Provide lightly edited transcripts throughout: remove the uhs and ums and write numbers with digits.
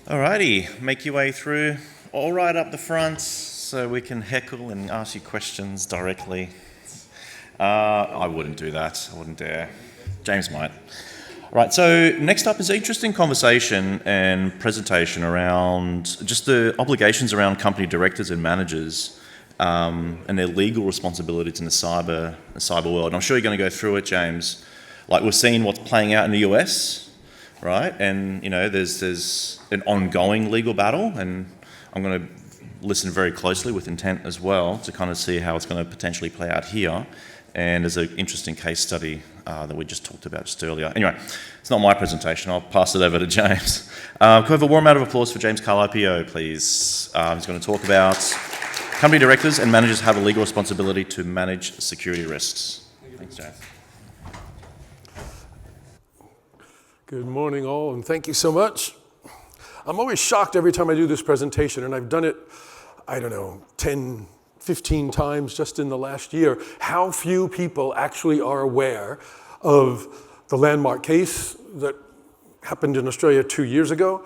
Alrighty, make your way through all right up the front so we can heckle and ask you questions directly. I wouldn't do that, I wouldn't dare. James might. All right, so next up is an interesting conversation and presentation around just the obligations around company directors and managers and their legal responsibilities in the cyber world. And I'm sure you're going to go through it, James. Like we're seeing what's playing out in the US, right? And you know, there's an ongoing legal battle, and I'm going to listen very closely with intent as well to kind of see how it's going to potentially play out here. And there's an interesting case study that we just talked about just earlier. Anyway, it's not my presentation. I'll pass it over to James. Can we have a warm round of applause for James Carlopio, please? He's going to talk about company directors and managers have a legal responsibility to manage security risks. Thanks, James. Good morning, all, and thank you so much. I'm always shocked every time I do this presentation, and I've done it, 10, 15 times just in the last year, how few people actually are aware of the landmark case that happened in Australia 2 years ago.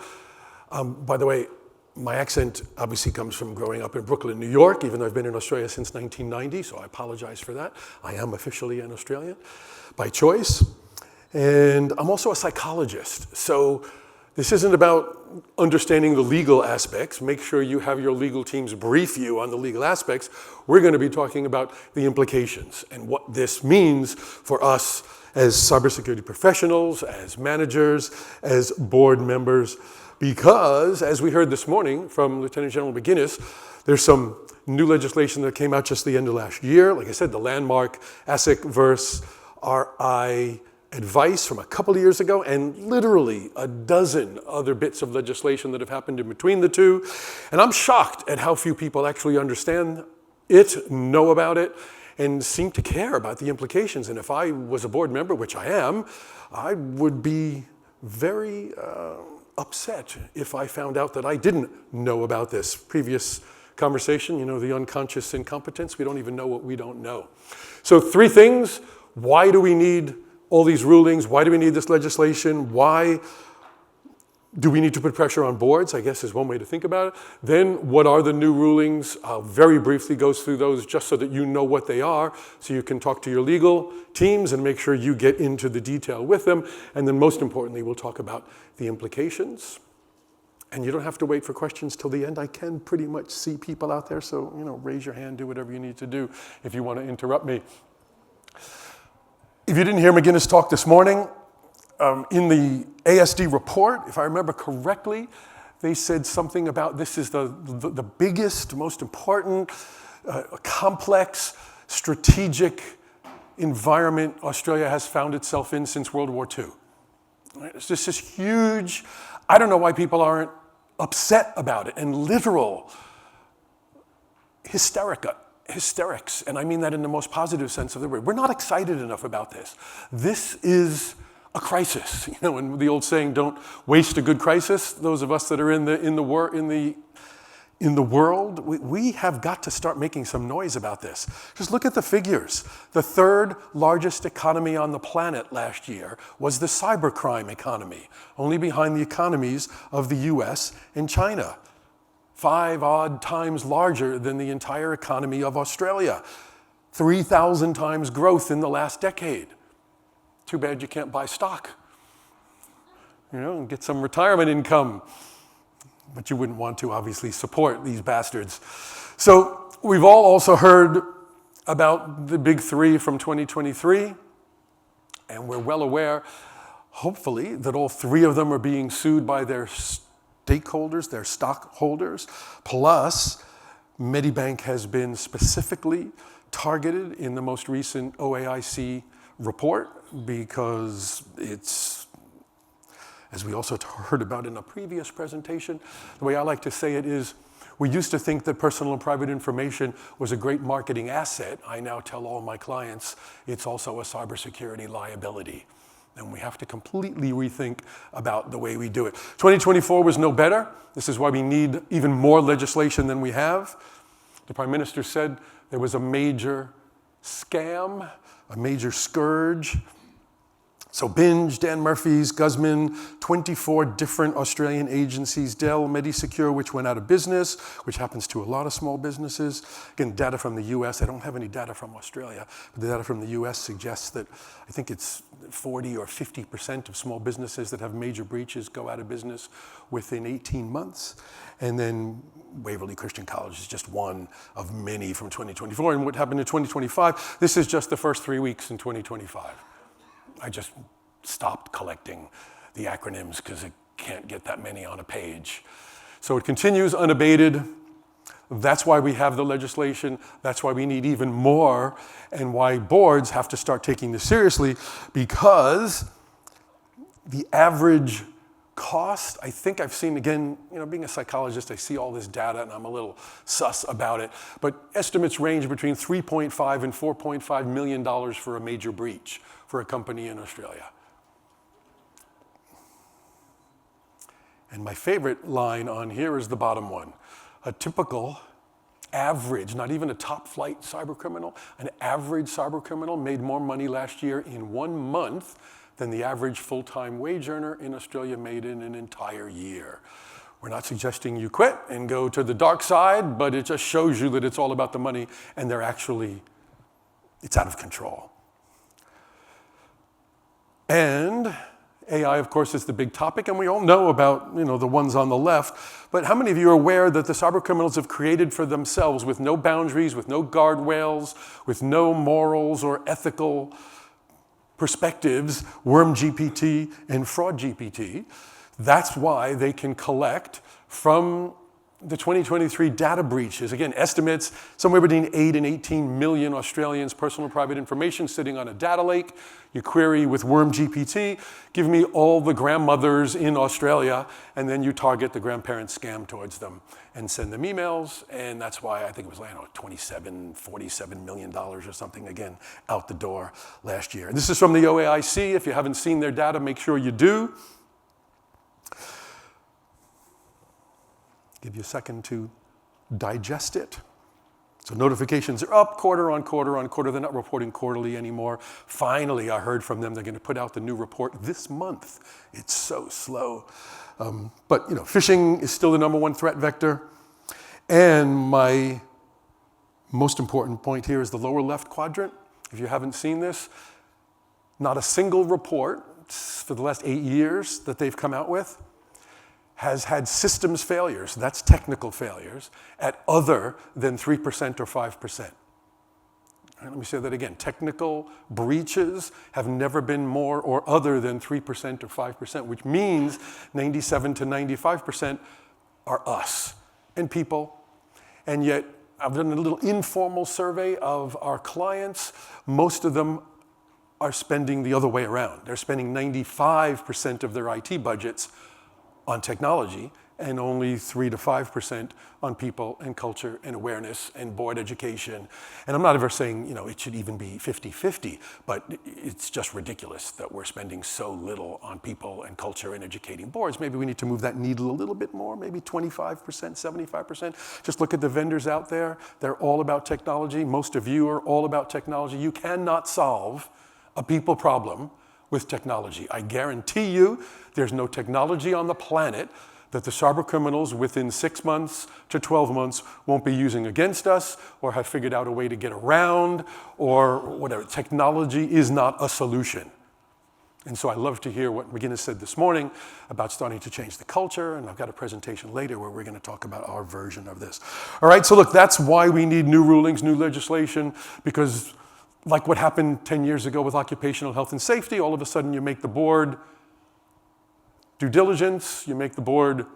By the way, my accent obviously comes from growing up in Brooklyn, New York, even though I've been in Australia since 1990, so I apologize for that. I am officially an Australian by choice. And I'm also a psychologist, so this isn't about understanding the legal aspects. Make sure you have your legal teams brief you on the legal aspects. We're going to be talking about the implications and what this means for us as cybersecurity professionals, as managers, as board members, because as we heard this morning from Lieutenant General McGuinness, there's some new legislation that came out just the end of last year. Like I said, the landmark ASIC versus RI advice from a couple of years ago, and literally a dozen other bits of legislation that have happened in between the two. And I'm shocked at how few people actually understand it, know about it, and seem to care about the implications. And if I was a board member, which I am, I would be very upset if I found out that I didn't know about this. Previous conversation, the unconscious incompetence, we don't even know what we don't know. So 3 things. Why do we need all these rulings? Why do we need this legislation? Why do we need to put pressure on boards? I guess is one way to think about it. Then what are the new rulings? I'll very briefly go through those just so that you know what they are, so you can talk to your legal teams and make sure you get into the detail with them. And then most importantly, we'll talk about the implications. And you don't have to wait for questions till the end. I can pretty much see people out there, so raise your hand, do whatever you need to do if you want to interrupt me. If you didn't hear McGuinness talk this morning, in the ASD report, if I remember correctly, they said something about this is the biggest, most important, complex, strategic environment Australia has found itself in since World War II. Right? It's just this huge, I don't know why people aren't upset about it, and literal hysterics, and I mean that in the most positive sense of the word. We're not excited enough about this. This is a crisis. And the old saying, don't waste a good crisis. Those of us that are in the world, we have got to start making some noise about this. Just look at the figures. The 3rd largest economy on the planet last year was the cybercrime economy, only behind the economies of the US and China. 5 odd times larger than the entire economy of Australia. 3,000 times growth in the last decade. Too bad you can't buy stock, and get some retirement income. But you wouldn't want to obviously support these bastards. So we've all also heard about the big 3 from 2023, and we're well aware, hopefully, that all 3 of them are being sued by their stakeholders, their stockholders, plus Medibank has been specifically targeted in the most recent OAIC report because it's, as we also heard about in a previous presentation, the way I like to say it is, we used to think that personal and private information was a great marketing asset. I now tell all my clients it's also a cybersecurity liability. And we have to completely rethink about the way we do it. 2024 was no better. This is why we need even more legislation than we have. The Prime Minister said there was a major scam, a major scourge So Binge, Dan Murphy's, Guzman, 24 different Australian agencies, Dell, Medisecure, which went out of business, which happens to a lot of small businesses. Again, data from the US. I don't have any data from Australia, but the data from the US suggests that I think it's 40 or 50% of small businesses that have major breaches go out of business within 18 months. And then Waverly Christian College is just one of many from 2024. And what happened in 2025, this is just the first 3 weeks in 2025. I just stopped collecting the acronyms because I can't get that many on a page. So it continues unabated. That's why we have the legislation. That's why we need even more, and why boards have to start taking this seriously, because the average cost, I think I've seen, again, being a psychologist, I see all this data and I'm a little sus about it, but estimates range between $3.5 and $4.5 million for a major breach for a company in Australia. And my favorite line on here is the bottom one. A typical average, not even a top flight cyber criminal, an average cyber criminal made more money last year in 1 month than the average full-time wage earner in Australia made in an entire year. We're not suggesting you quit and go to the dark side, but it just shows you that it's all about the money, and it's out of control. And AI, of course, is the big topic, and we all know about the ones on the left. But how many of you are aware that the cyber criminals have created for themselves, with no boundaries, with no guardrails, with no morals or ethical perspectives, Worm GPT and Fraud GPT? That's why they can collect from the 2023 data breaches. Again, estimates somewhere between 8 and 18 million Australians' personal and private information sitting on a data lake. You query with Worm GPT, give me all the grandmothers in Australia, and then you target the grandparent scam towards them and send them emails. And that's why I think it was $47 million or something, again, out the door last year. And this is from the OAIC. If you haven't seen their data, make sure you do. Give you a second to digest it. So notifications are up quarter on quarter on quarter. They're not reporting quarterly anymore. Finally, I heard from them they're going to put out the new report this month. It's so slow. But phishing is still the #1 threat vector. And my most important point here is the lower left quadrant. If you haven't seen this, not a single report for the last 8 years that they've come out with has had systems failures, that's technical failures, at other than 3% or 5%. Let me say that again. Technical breaches have never been more or other than 3% or 5%, which means 97 to 95% are us and people. And yet, I've done a little informal survey of our clients. Most of them are spending the other way around. They're spending 95% of their IT budgets on technology, and only 3 to 5% on people and culture and awareness and board education. And I'm not ever saying it should even be 50-50, but it's just ridiculous that we're spending so little on people and culture and educating boards. Maybe we need to move that needle a little bit more, maybe 25%, 75%. Just look at the vendors out there. They're all about technology. Most of you are all about technology. You cannot solve a people problem with technology. I guarantee you there's no technology on the planet that the cyber criminals within 6 months to 12 months won't be using against us or have figured out a way to get around or whatever. Technology is not a solution. And so I love to hear what McGinnis said this morning about starting to change the culture, and I've got a presentation later where we're going to talk about our version of this. All right, so look, that's why we need new rulings, new legislation, because like what happened 10 years ago with occupational health and safety, all of a sudden you make the board due diligence, you make the board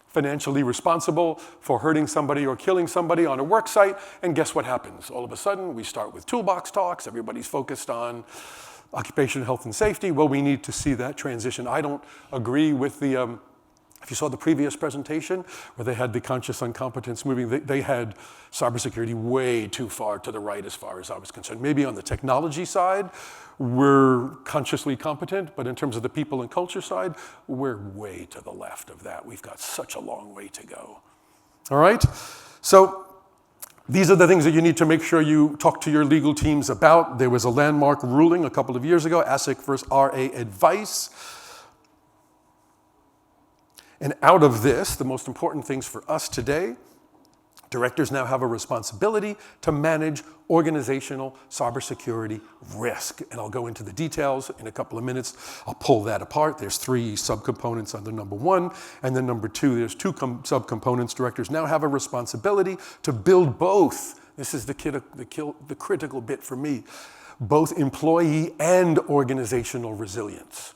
financially responsible for hurting somebody or killing somebody on a work site, and guess what happens? All of a sudden, we start with toolbox talks, everybody's focused on occupational health and safety. Well, we need to see that transition. I don't agree with the, if you saw the previous presentation where they had the conscious incompetence moving, they had cybersecurity way too far to the right as far as I was concerned. Maybe on the technology side, we're consciously competent, but in terms of the people and culture side, we're way to the left of that. We've got such a long way to go. All right? So These are the things that you need to make sure you talk to your legal teams about. There was a landmark ruling a couple of years ago, ASIC versus RA advice. And out of this, the most important things for us today, directors now have a responsibility to manage organizational cybersecurity risk. And I'll go into the details in a couple of minutes. I'll pull that apart. There's 3 subcomponents under number 1. And then number 2, there's 2 subcomponents. Directors now have a responsibility to build both. This is the critical bit for me. Both employee and organizational resilience.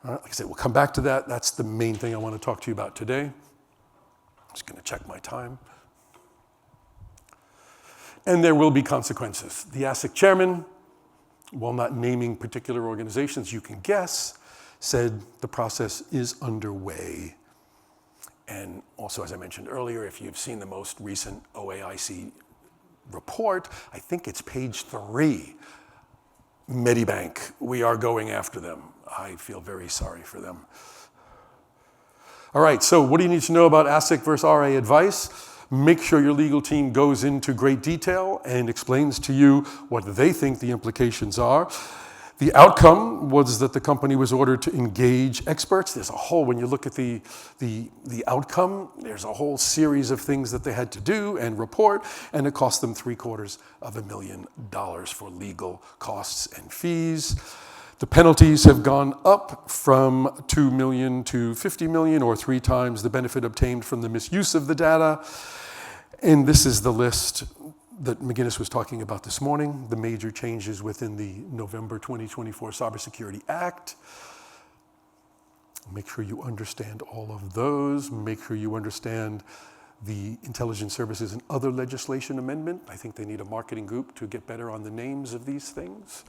All right, like I said, we'll come back to that. That's the main thing I want to talk to you about today. Just going to check my time. And there will be consequences. The ASIC chairman, while not naming particular organizations, you can guess, said the process is underway. And also, as I mentioned earlier, if you've seen the most recent OAIC report, I think it's page 3, Medibank, we are going after them. I feel very sorry for them. All right, so what do you need to know about ASIC versus RA advice? Make sure your legal team goes into great detail and explains to you what they think the implications are. The outcome was that the company was ordered to engage experts. There's a whole, when you look at the outcome, there's a whole series of things that they had to do and report, and it cost them $750,000 for legal costs and fees. The penalties have gone up from $2 million to $50 million, or 3 times the benefit obtained from the misuse of the data. And this is the list that McGinnis was talking about this morning, the major changes within the November 2024 Cybersecurity Act. Make sure you understand all of those. Make sure you understand the Intelligence Services and Other Legislation Amendment. I think they need a marketing group to get better on the names of these things.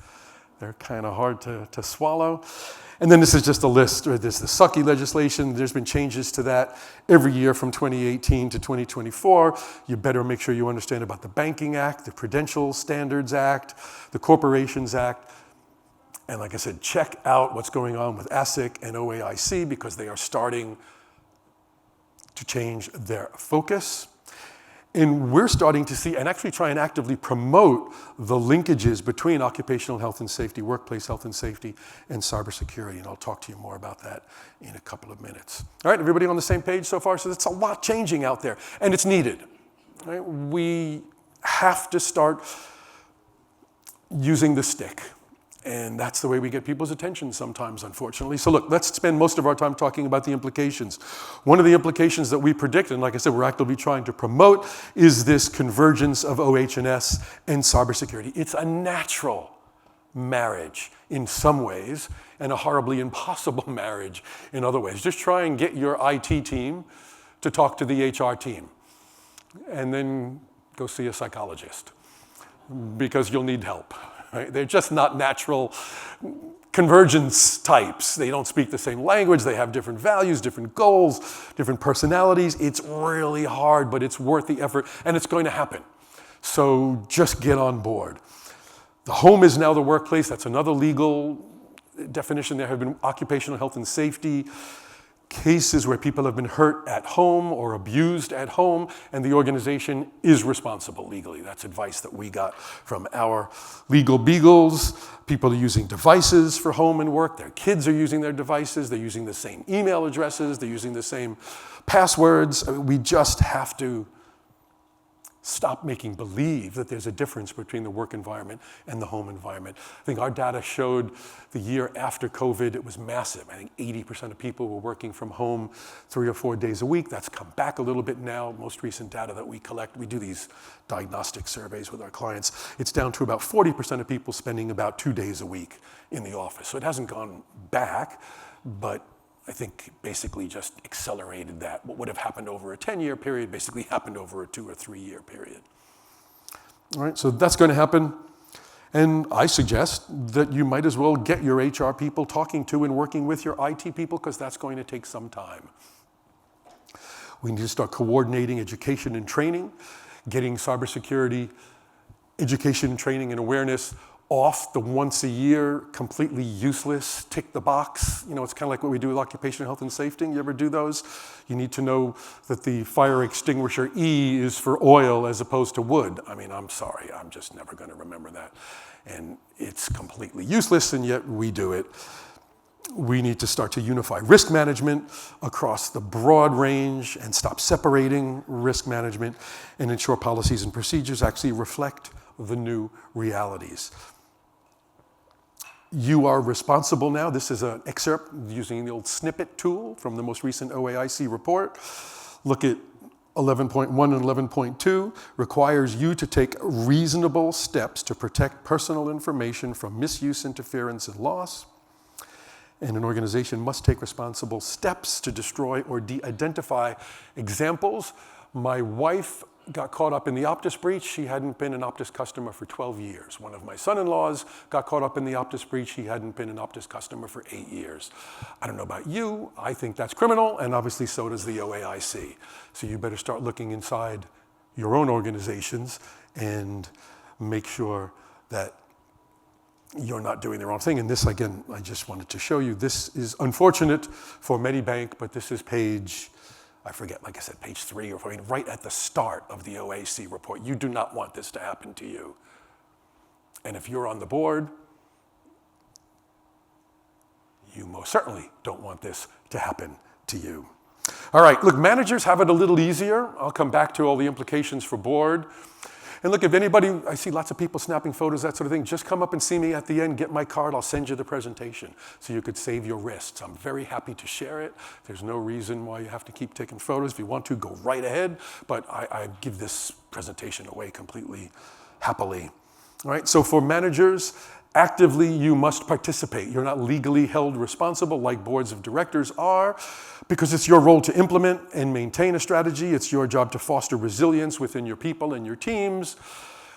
They're kind of hard to swallow. And then this is just a list. There's the Sucky legislation. There's been changes to that every year from 2018 to 2024. You better make sure you understand about the Banking Act, the Prudential Standards Act, the Corporations Act. And like I said, check out what's going on with ASIC and OAIC because they are starting to change their focus. And we're starting to see and actually try and actively promote the linkages between occupational health and safety, workplace health and safety, and cybersecurity. And I'll talk to you more about that in a couple of minutes. All right, everybody on the same page so far? So it's a lot changing out there, and it's needed. Right? We have to start using the stick. And that's the way we get people's attention sometimes, unfortunately. So look, let's spend most of our time talking about the implications. One of the implications that we predict, and like I said, we're actively trying to promote, is this convergence of OH&S and cybersecurity. It's a natural marriage in some ways, and a horribly impossible marriage in other ways. Just try and get your IT team to talk to the HR team, and then go see a psychologist, because you'll need help. Right? They're just not natural convergence types. They don't speak the same language. They have different values, different goals, different personalities. It's really hard, but it's worth the effort, and it's going to happen. So just get on board. The home is now the workplace. That's another legal definition. There have been occupational health and safety cases where people have been hurt at home or abused at home, and the organization is responsible legally. That's advice that we got from our legal beagles. People are using devices for home and work. Their kids are using their devices. They're using the same email addresses. They're using the same passwords. We just have to stop making believe that there's a difference between the work environment and the home environment. I think our data showed the year after COVID, it was massive. I think 80% of people were working from home 3 or 4 days a week. That's come back a little bit now. Most recent data that we collect, we do these diagnostic surveys with our clients. It's down to about 40% of people spending about 2 days a week in the office. So it hasn't gone back, but I think basically just accelerated that. What would have happened over a 10-year period basically happened over a 2 or 3 year period. All right, so that's going to happen. And I suggest that you might as well get your HR people talking to and working with your IT people, because that's going to take some time. We need to start coordinating education and training, getting cybersecurity education, training, and awareness off the once a year, completely useless, tick the box. You know, it's kind of like what we do with occupational health and safety. You ever do those? You need to know that the fire extinguisher E is for oil as opposed to wood. I mean, I'm sorry, I'm just never going to remember that. And it's completely useless, and yet we do it. We need to start to unify risk management across the broad range and stop separating risk management and ensure policies and procedures actually reflect the new realities. You are responsible now. This is an excerpt using the old snippet tool from the most recent OAIC report. Look at 11.1 and 11.2 requires you to take reasonable steps to protect personal information from misuse, interference, and loss. And an organization must take responsible steps to destroy or de-identify examples. My wife got caught up in the Optus breach. She hadn't been an Optus customer for 12 years. One of my son-in-laws got caught up in the Optus breach. He hadn't been an Optus customer for 8 years. I don't know about you. I think that's criminal, and obviously so does the OAIC. So you better start looking inside your own organizations and make sure that you're not doing the wrong thing. And this, again, I just wanted to show you. This is unfortunate for Medibank, but this is page, I forget, like I said, page 3 or 4, right at the start of the OAC report. You do not want this to happen to you. And if you're on the board, you most certainly don't want this to happen to you. All right, look, managers have it a little easier. I'll come back to all the implications for board. And look, if anybody, I see lots of people snapping photos, that sort of thing, just come up and see me at the end, get my card, I'll send you the presentation so you could save your wrists. I'm very happy to share it. There's no reason why you have to keep taking photos. If you want to, go right ahead, but I give this presentation away completely happily. All right, so for managers, actively you must participate. You're not legally held responsible like boards of directors are, because it's your role to implement and maintain a strategy. It's your job to foster resilience within your people and your teams,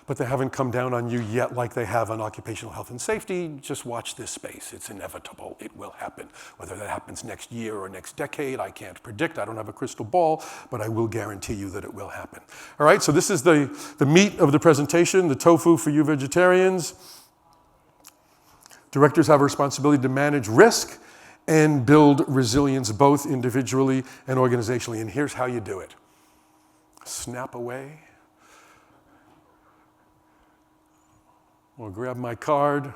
but they haven't come down on you yet like they have on occupational health and safety. Just watch this space. It's inevitable. It will happen. Whether that happens next year or next decade, I can't predict. I don't have a crystal ball, but I will guarantee you that it will happen. All right, so this is the meat of the presentation, the tofu for you vegetarians. Directors have a responsibility to manage risk and build resilience both individually and organizationally. And here's how you do it. Snap away. I'll grab my card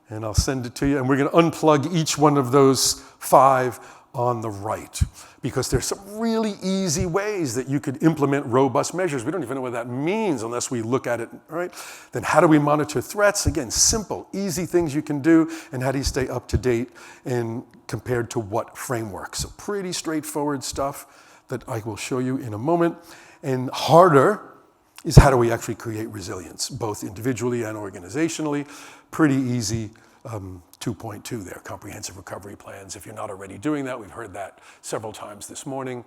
and I'll send it to you. And we're going to unplug each one of those 5 on the right, because there's some really easy ways that you could implement robust measures. We don't even know what that means unless we look at it, right? Then how do we monitor threats? Again, simple, easy things you can do, and how do you stay up to date and compared to what framework? So pretty straightforward stuff that I will show you in a moment. And harder is how do we actually create resilience, both individually and organizationally. Pretty easy. 2.2 there, comprehensive recovery plans. If you're not already doing that, we've heard that several times this morning.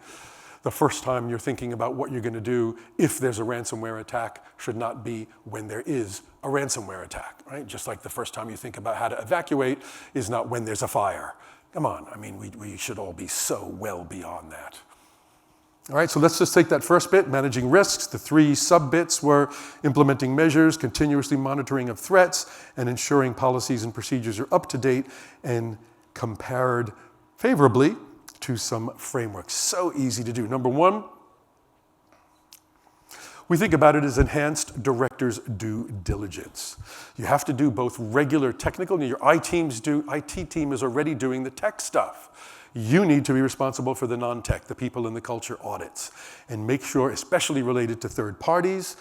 The first time you're thinking about what you're going to do if there's a ransomware attack should not be when there is a ransomware attack, right? Just like the first time you think about how to evacuate is not when there's a fire. Come on, I mean, we should all be so well beyond that. All right, so let's just take that first bit, managing risks. The 3 sub-bits were implementing measures, continuously monitoring of threats, and ensuring policies and procedures are up to date and compared favorably to some frameworks. So easy to do. Number 1, we think about it as enhanced director's due diligence. You have to do both regular technical, and your IT team is already doing the tech stuff. You need to be responsible for the non-tech, the people in the culture audits, and make sure, especially related to third parties,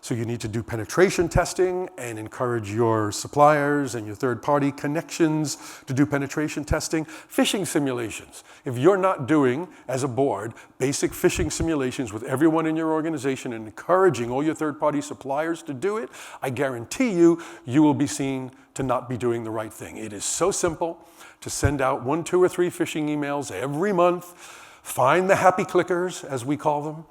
so you need to do penetration testing and encourage your suppliers and your third-party connections to do penetration testing. Phishing simulations. If you're not doing, as a board, basic phishing simulations with everyone in your organization and encouraging all your third-party suppliers to do it, I guarantee you, you will be seen to not be doing the right thing. It is so simple to send out 1, 2, or 3 phishing emails every month, find the happy clickers, as we call them,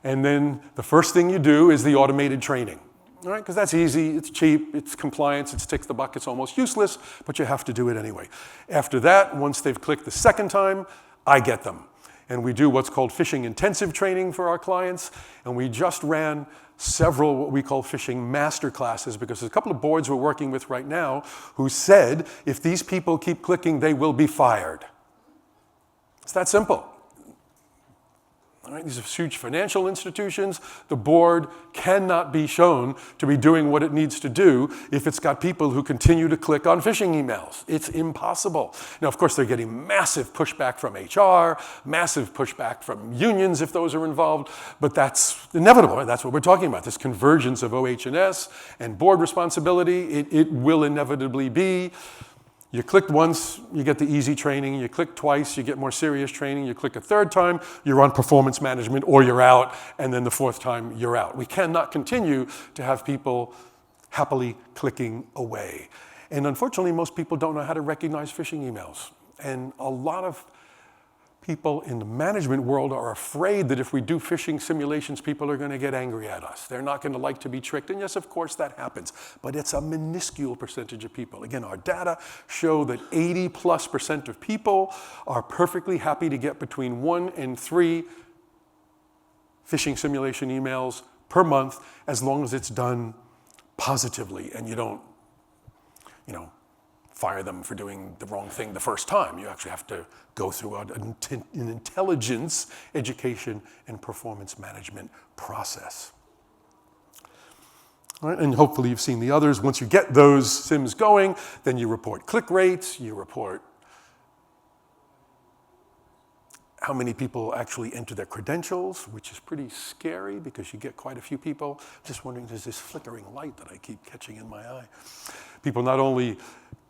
and then the first thing you do is the automated training, all right? Because that's easy, it's cheap, it's compliance, it ticks the bucket, it's almost useless, but you have to do it anyway. After that, once they've clicked the second time, I get them. And we do what's called phishing intensive training for our clients. And we just ran several what we call phishing master classes, because there's a couple of boards we're working with right now who said if these people keep clicking, they will be fired. It's that simple. All right, these are huge financial institutions. The board cannot be shown to be doing what it needs to do if it's got people who continue to click on phishing emails. It's impossible. Now, of course, they're getting massive pushback from HR, massive pushback from unions if those are involved, but that's inevitable. Right? That's what we're talking about, this convergence of OH&S and board responsibility. It will inevitably be. You clicked once, you get the easy training. You click twice, you get more serious training. You click a third time, you're on performance management, or you're out, and then the fourth time, you're out. We cannot continue to have people happily clicking away. And unfortunately, most people don't know how to recognize phishing emails. And a lot of people in the management world are afraid that if we do phishing simulations, people are going to get angry at us. They're not going to like to be tricked. And yes, of course, that happens. But it's a minuscule percentage of people. Again, our data show that 80+% of people are perfectly happy to get between 1 and 3 phishing simulation emails per month, as long as it's done positively and you don't, fire them for doing the wrong thing the first time. You actually have to go through an intelligence, education, and performance management process. All right, and hopefully you've seen the others. Once you get those sims going, then you report click rates, you report how many people actually enter their credentials, which is pretty scary because you get quite a few people. Just wondering, there's this flickering light that I keep catching in my eye. People not only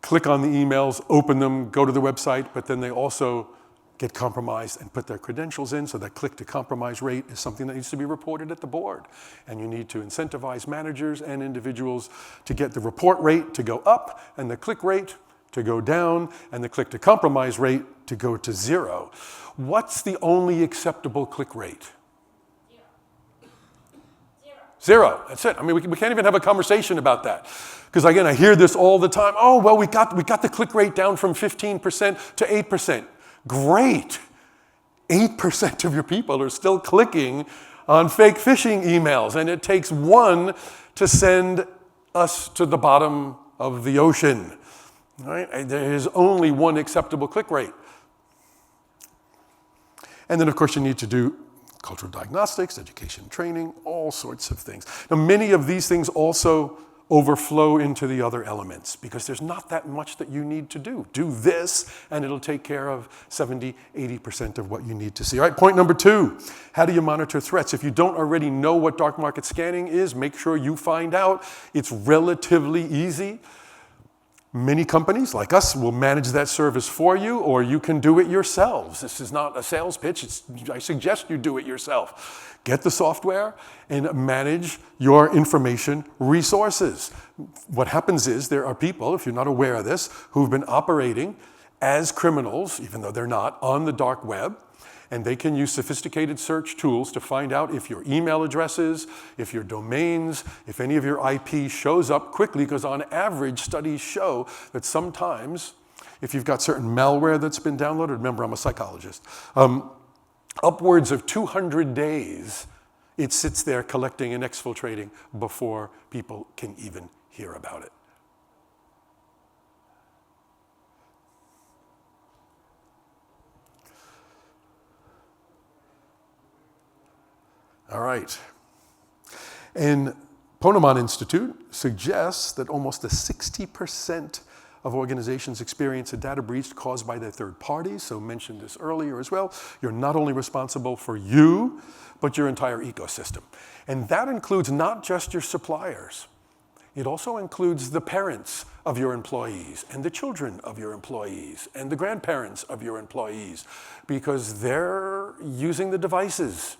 click on the emails, open them, go to the website, but then they also get compromised and put their credentials in. So that click to compromise rate is something that needs to be reported at the board. And you need to incentivize managers and individuals to get the report rate to go up and the click rate to go down and the click to compromise rate to go to 0. What's the only acceptable click rate? 0. That's it. I mean, we can't even have a conversation about that. Because again, I hear this all the time. Oh, well, we got the click rate down from 15% to 8%. Great. 8% of your people are still clicking on fake phishing emails, and it takes 1 to send us to the bottom of the ocean. Right? There is only 1 acceptable click rate. And then, of course, you need to do cultural diagnostics, education training, all sorts of things. Now, many of these things also overflow into the other elements because there's not that much that you need to do. Do this, and it'll take care of 70, 80% of what you need to see. All right, point number 2, how do you monitor threats? If you don't already know what dark market scanning is, make sure you find out. It's relatively easy. Many companies like us will manage that service for you, or you can do it yourselves. This is not a sales pitch. I suggest you do it yourself. Get the software and manage your information resources. What happens is there are people, if you're not aware of this, who've been operating as criminals, even though they're not, on the dark web. And they can use sophisticated search tools to find out if your email addresses, if your domains, if any of your IP shows up quickly, because on average, studies show that sometimes, if you've got certain malware that's been downloaded, remember I'm a psychologist, upwards of 200 days, it sits there collecting and exfiltrating before people can even hear about it. All right. And Ponemon Institute suggests that almost 60% of organizations experience a data breach caused by their third parties. So mentioned this earlier as well. You're not only responsible for you, but your entire ecosystem. And that includes not just your suppliers. It also includes the parents of your employees and the children of your employees and the grandparents of your employees, because they're using the devices.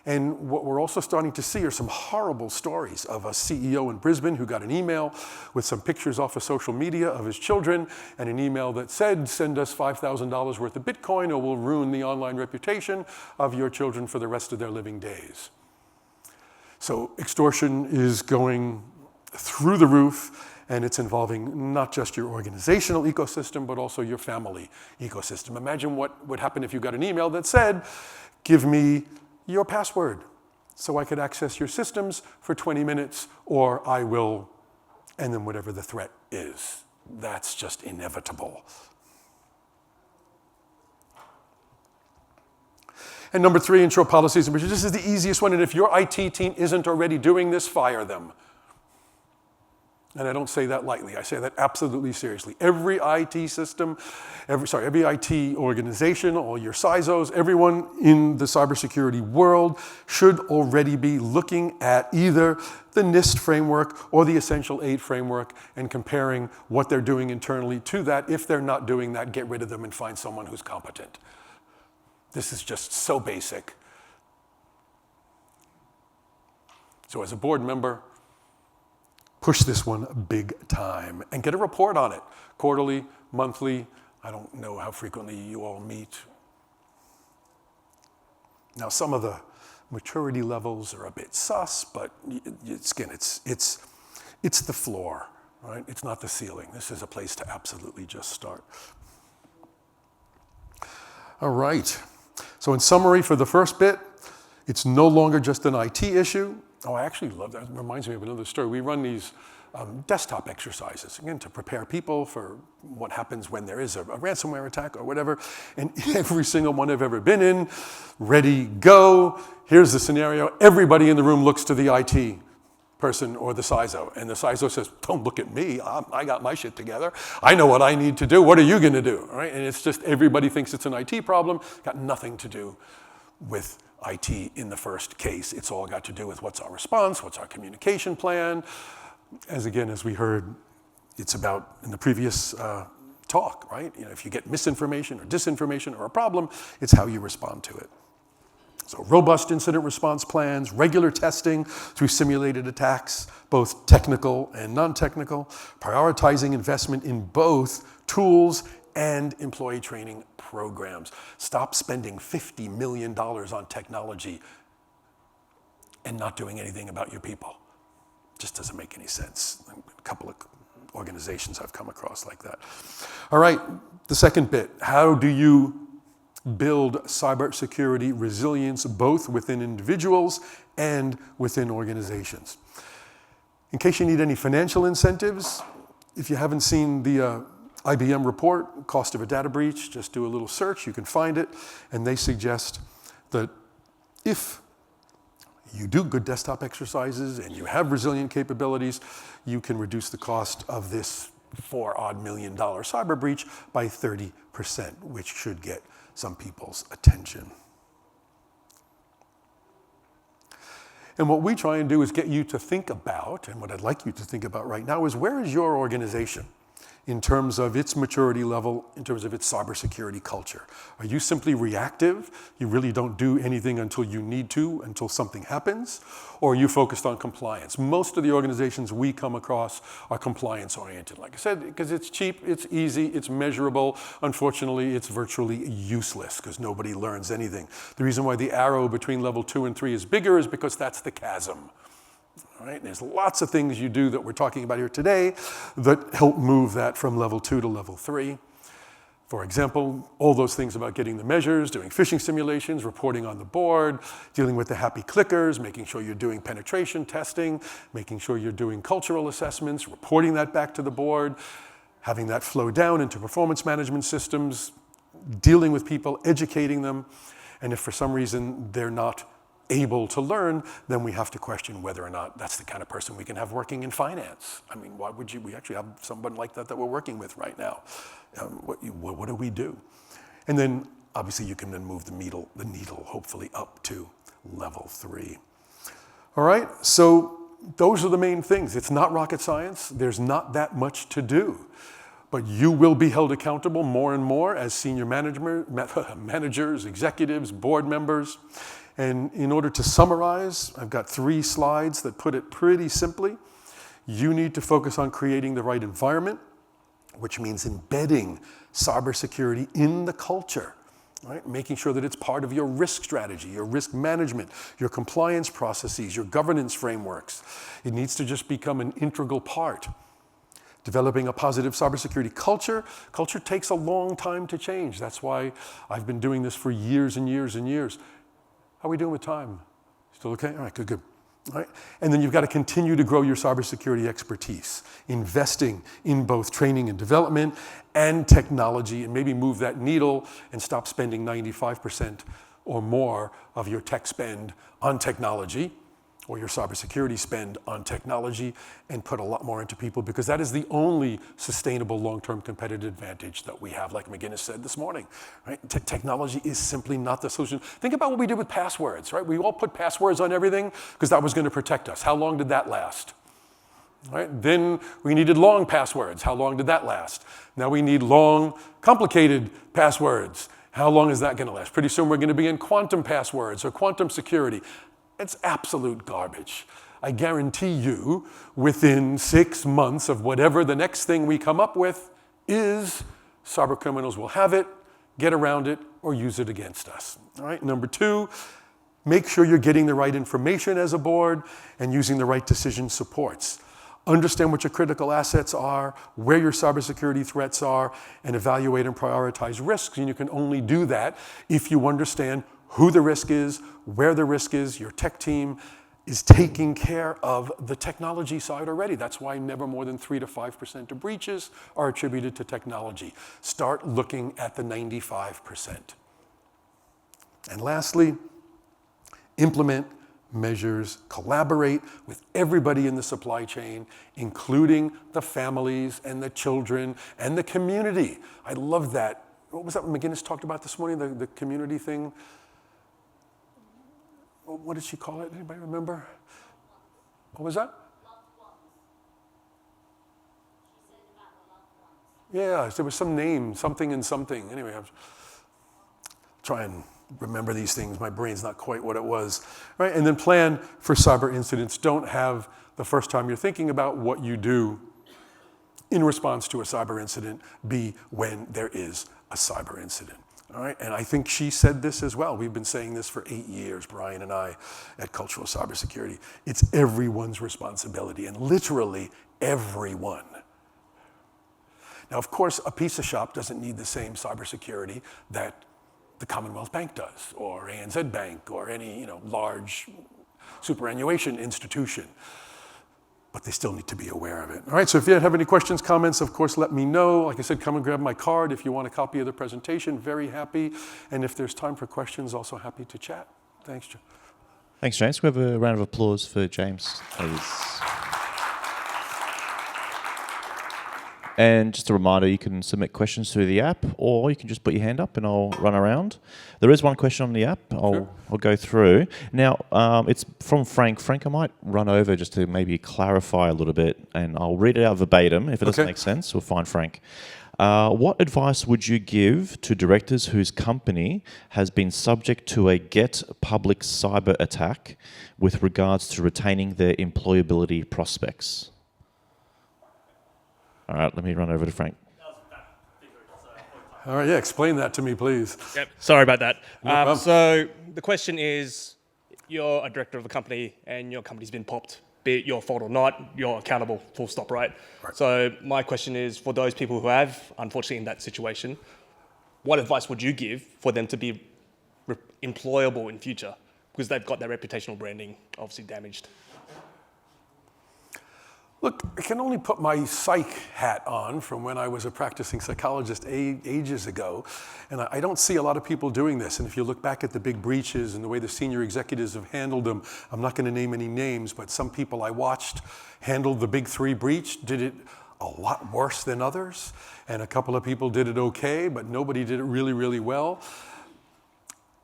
And what we're also starting to see are some horrible stories of a CEO in Brisbane who got an email with some pictures off of social media of his children and an email that said, send us $5,000 worth of Bitcoin or we'll ruin the online reputation of your children for the rest of their living days. So extortion is going through the roof, and it's involving not just your organizational ecosystem, but also your family ecosystem. Imagine what would happen if you got an email that said, give me your password so I could access your systems for 20 minutes, or I will, and then whatever the threat is. That's just inevitable. And number 3, intro policies and procedures. This is the easiest one, and if your IT team isn't already doing this, fire them. And I don't say that lightly. I say that absolutely seriously. Every IT system, every IT organization, all your CISOs, everyone in the cybersecurity world should already be looking at either the NIST framework or the Essential 8 framework and comparing what they're doing internally to that. If they're not doing that, get rid of them and find someone who's competent. This is just so basic. So as a board member, push this one big time and get a report on it. Quarterly, monthly, I don't know how frequently you all meet. Now some of the maturity levels are a bit sus, but again, it's the floor, right? It's not the ceiling. This is a place to absolutely just start. All right, so in summary for the first bit, it's no longer just an IT issue. Oh, I actually love that. It reminds me of another story. We run these desktop exercises, again, to prepare people for what happens when there is a ransomware attack or whatever. And every single one I've ever been in, ready, go. Here's the scenario. Everybody in the room looks to the IT person or the CISO. And the CISO says, don't look at me. I got my shit together. I know what I need to do. What are you going to do? All right? And it's just everybody thinks it's an IT problem. Got nothing to do with IT in the first case. It's all got to do with what's our response, what's our communication plan. As we heard, it's about in the previous talk, right? You know, if you get misinformation or disinformation or a problem, it's how you respond to it. So robust incident response plans, regular testing through simulated attacks, both technical and non-technical, prioritizing investment in both tools and employee training programs. Stop spending $50 million on technology and not doing anything about your people. Just doesn't make any sense. A couple of organizations I've come across like that. All right, the second bit, how do you build cybersecurity resilience both within individuals and within organizations? In case you need any financial incentives, if you haven't seen the IBM report, Cost of a Data Breach, just do a little search, you can find it, and they suggest that if you do good desktop exercises and you have resilient capabilities, you can reduce the cost of this $4 million cyber breach by 30%, which should get some people's attention. And what we try and do is get you to think about, and what I'd like you to think about right now is, where is your organization in terms of its maturity level, in terms of its cybersecurity culture? Are you simply reactive? You really don't do anything until you need to, until something happens? Or are you focused on compliance? Most of the organizations we come across are compliance oriented. Like I said, because it's cheap, it's easy, it's measurable. Unfortunately, it's virtually useless because nobody learns anything. The reason why the arrow between level 2 and 3 is bigger is because that's the chasm. All right? There's lots of things you do that we're talking about here today that help move that from level 2 to level 3. For example, all those things about getting the measures, doing phishing simulations, reporting on the board, dealing with the happy clickers, making sure you're doing penetration testing, making sure you're doing cultural assessments, reporting that back to the board, having that flow down into performance management systems, dealing with people, educating them, and if for some reason they're not able to learn, then we have to question whether or not that's the kind of person we can have working in finance. I mean, why would you? We actually have someone like that we're working with right now. What do we do? And then obviously you can then move the needle hopefully up to level 3. All right, so those are the main things. It's not rocket science. There's not that much to do. But you will be held accountable more and more as senior managers, executives, board members. And in order to summarize, I've got 3 slides that put it pretty simply. You need to focus on creating the right environment, which means embedding cybersecurity in the culture, right? Making sure that it's part of your risk strategy, your risk management, your compliance processes, your governance frameworks. It needs to just become an integral part. Developing a positive cybersecurity culture. Culture takes a long time to change. That's why I've been doing this for years and years and years. How are we doing with time? Still okay? All right, good, good. All right. And then you've got to continue to grow your cybersecurity expertise, investing in both training and development and technology, and maybe move that needle and stop spending 95% or more of your tech spend on technology, or your cybersecurity spend on technology, and put a lot more into people, because that is the only sustainable long-term competitive advantage that we have, like McGinnis said this morning. Right? Technology is simply not the solution. Think about what we did with passwords, right? We all put passwords on everything because that was going to protect us. How long did that last? Right? Then we needed long passwords. How long did that last? Now we need long, complicated passwords. How long is that going to last? Pretty soon we're going to be in quantum passwords or quantum security. It's absolute garbage. I guarantee you, within 6 months of whatever the next thing we come up with is, cyber criminals will have it, get around it, or use it against us. All right, number 2, make sure you're getting the right information as a board and using the right decision supports. Understand what your critical assets are, where your cybersecurity threats are, and evaluate and prioritize risks. And you can only do that if you understand who the risk is, where the risk is. Your tech team is taking care of the technology side already. That's why never more than 3 to 5% of breaches are attributed to technology. Start looking at the 95%. And lastly, implement measures, collaborate with everybody in the supply chain, including the families and the children and the community. I love that. What was that McGinnis talked about this morning, the community thing? What did she call it? Anybody remember? What was that? Yeah, there was some name, something and something. Anyway, I'm trying to remember these things. My brain's not quite what it was. Right? And then plan for cyber incidents. Don't have the first time you're thinking about what you do in response to a cyber incident be when there is a cyber incident. All right, and I think she said this as well. We've been saying this for 8 years, Brian and I, at Cultural Cybersecurity. It's everyone's responsibility, and literally everyone. Now, of course, a pizza shop doesn't need the same cybersecurity that the Commonwealth Bank does, or ANZ Bank, or any large superannuation institution. But they still need to be aware of it. All right, so if you have any questions, comments, of course, let me know. Like I said, come and grab my card if you want a copy of the presentation. Very happy. And if there's time for questions, also happy to chat. Thanks, Joe. Thanks, James. Can we have a round of applause for James, please? And just a reminder, you can submit questions through the app, or you can just put your hand up and I'll run around. There is one question on the app I'll go through. Now, it's from Frank. Frank, I might run over just to maybe clarify a little bit, and I'll read it out verbatim. If it doesn't make sense, we'll find Frank. What advice would you give to directors whose company has been subject to a Get Public cyber attack with regards to retaining their employability prospects? All right, let me run over to Frank. All right, yeah, explain that to me, please. Yep, sorry about that. No problem. So the question is, you're a director of a company and your company's been popped, be it your fault or not, you're accountable, full stop, right? So my question is, for those people who have, unfortunately in that situation, what advice would you give for them to be employable in future? Because they've got their reputational branding obviously damaged. Look, I can only put my psych hat on from when I was a practicing psychologist ages ago, and I don't see a lot of people doing this. And if you look back at the big breaches and the way the senior executives have handled them, I'm not going to name any names, but some people I watched handled the big 3 breach, did it a lot worse than others, and a couple of people did it okay, but nobody did it really, really well.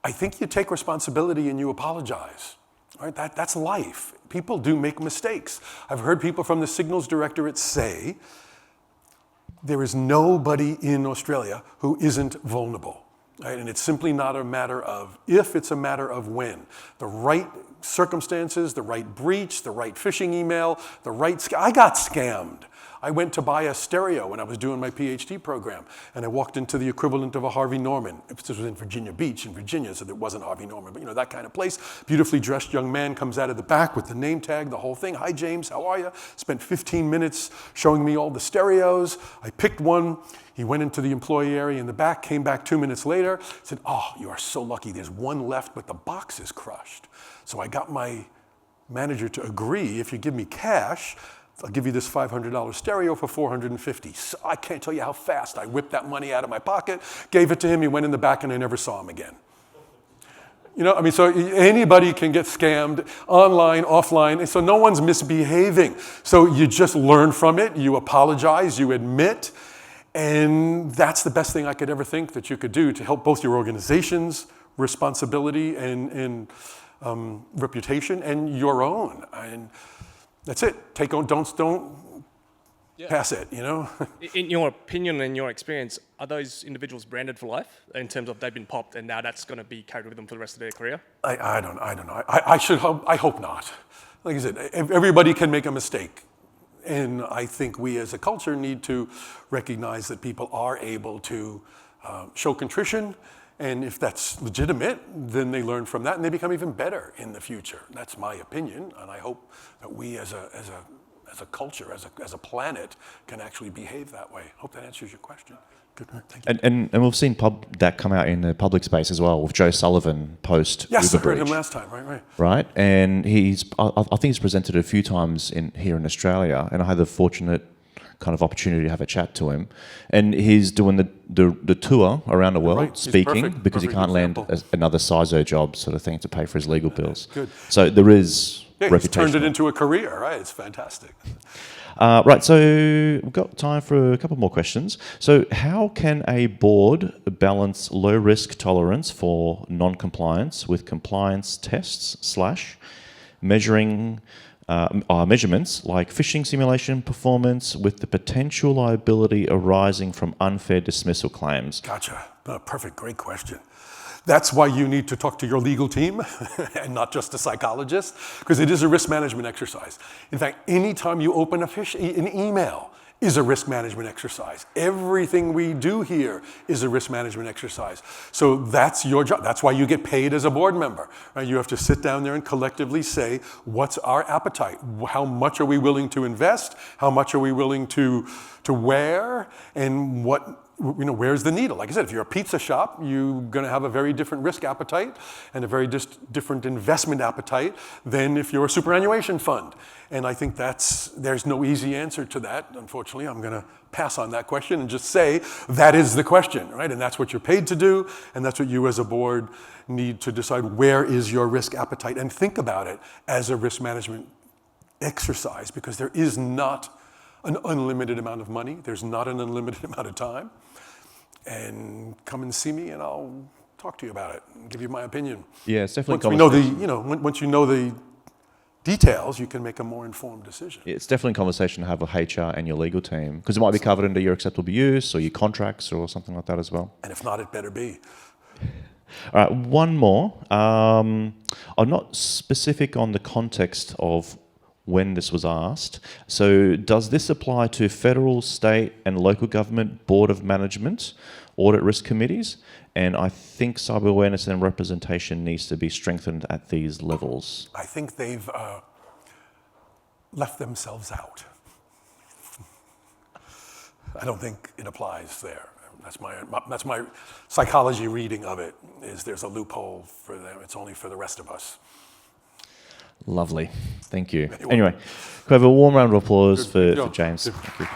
I think you take responsibility and you apologize. Right? That's life. People do make mistakes. I've heard people from the Signals Directorate say, there is nobody in Australia who isn't vulnerable. Right? And it's simply not a matter of if, it's a matter of when. The right circumstances, the right breach, the right phishing email, I got scammed. I went to buy a stereo when I was doing my PhD program, and I walked into the equivalent of a Harvey Norman. This was in Virginia Beach in Virginia, so there wasn't Harvey Norman, but you know, that kind of place. Beautifully dressed young man comes out of the back with the name tag, the whole thing. Hi, James, how are you? Spent 15 minutes showing me all the stereos. I picked one. He went into the employee area in the back, came back 2 minutes later, said, oh, you are so lucky. There's one left, but the box is crushed. So I got my manager to agree, if you give me cash, I'll give you this $500 stereo for $450. So I can't tell you how fast I whipped that money out of my pocket, gave it to him, he went in the back, and I never saw him again. You know, I mean, so anybody can get scammed online, offline, and so no one's misbehaving. So you just learn from it, you apologize, you admit, and that's the best thing I could ever think that you could do to help both your organization's responsibility and reputation and your own. And that's it. Don't pass it, you know? In your opinion and your experience, are those individuals branded for life in terms of they've been popped and now that's going to be carried with them for the rest of their career? I don't know. I hope not. Like I said, everybody can make a mistake. And I think we as a culture need to recognize that people are able to show contrition. And if that's legitimate, then they learn from that and they become even better in the future. That's my opinion. And I hope that we as a culture, as a planet, can actually behave that way. Hope that answers your question. Good. Thank you. And we've seen that come out in the public space as well with Joe Sullivan post. Yes, I Uber heard him breach. last time. Right. Right, and I think he's presented a few times here in Australia, and I had the fortunate kind of opportunity to have a chat to him, and he's doing the tour around the world, Right. He's speaking perfect. because he Perfect can't land example. another CISO job sort of thing to pay for his legal bills. Good. So there is Yeah, he's reputation. turned it into a career, right? It's fantastic. Right, so we've got time for a couple more questions. So how can a board balance low risk tolerance for non-compliance with compliance tests / measuring measurements like phishing simulation performance with the potential liability arising from unfair dismissal claims? Gotcha. Perfect. Great question. That's why you need to talk to your legal team and not just a psychologist, because it is a risk management exercise. In fact, anytime you open an email is a risk management exercise. Everything we do here is a risk management exercise. So that's your job. That's why you get paid as a board member. Right? You have to sit down there and collectively say, what's our appetite? How much are we willing to invest? How much are we willing to wear? And where's the needle? Like I said, if you're a pizza shop, you're going to have a very different risk appetite and a very different investment appetite than if you're a superannuation fund. And I think there's no easy answer to that. Unfortunately, I'm going to pass on that question and just say that is the question, right? And that's what you're paid to do, and that's what you as a board need to decide. Where is your risk appetite? And think about it as a risk management exercise, because there is not an unlimited amount of money. There's not an unlimited amount of time. And come and see me, and I'll talk to you about it and give you my opinion. Yeah, it's definitely Once you know the details, you can make a more informed decision. It's definitely a conversation to have with HR and your legal team, because it might be covered under your acceptable use or your contracts or something like that as well. And if not, it better be. All right, one more. I'm not specific on the context of when this was asked. So does this apply to federal, state and local government board of management, audit risk committees? And I think cyber awareness and representation needs to be strengthened at these levels. I think they've left themselves out. I don't think it applies there. That's my psychology reading of it, is there's a loophole for them. It's only for the rest of us. Lovely. Thank you. Anyway, could I have a warm round of applause for James? Good. Thank you.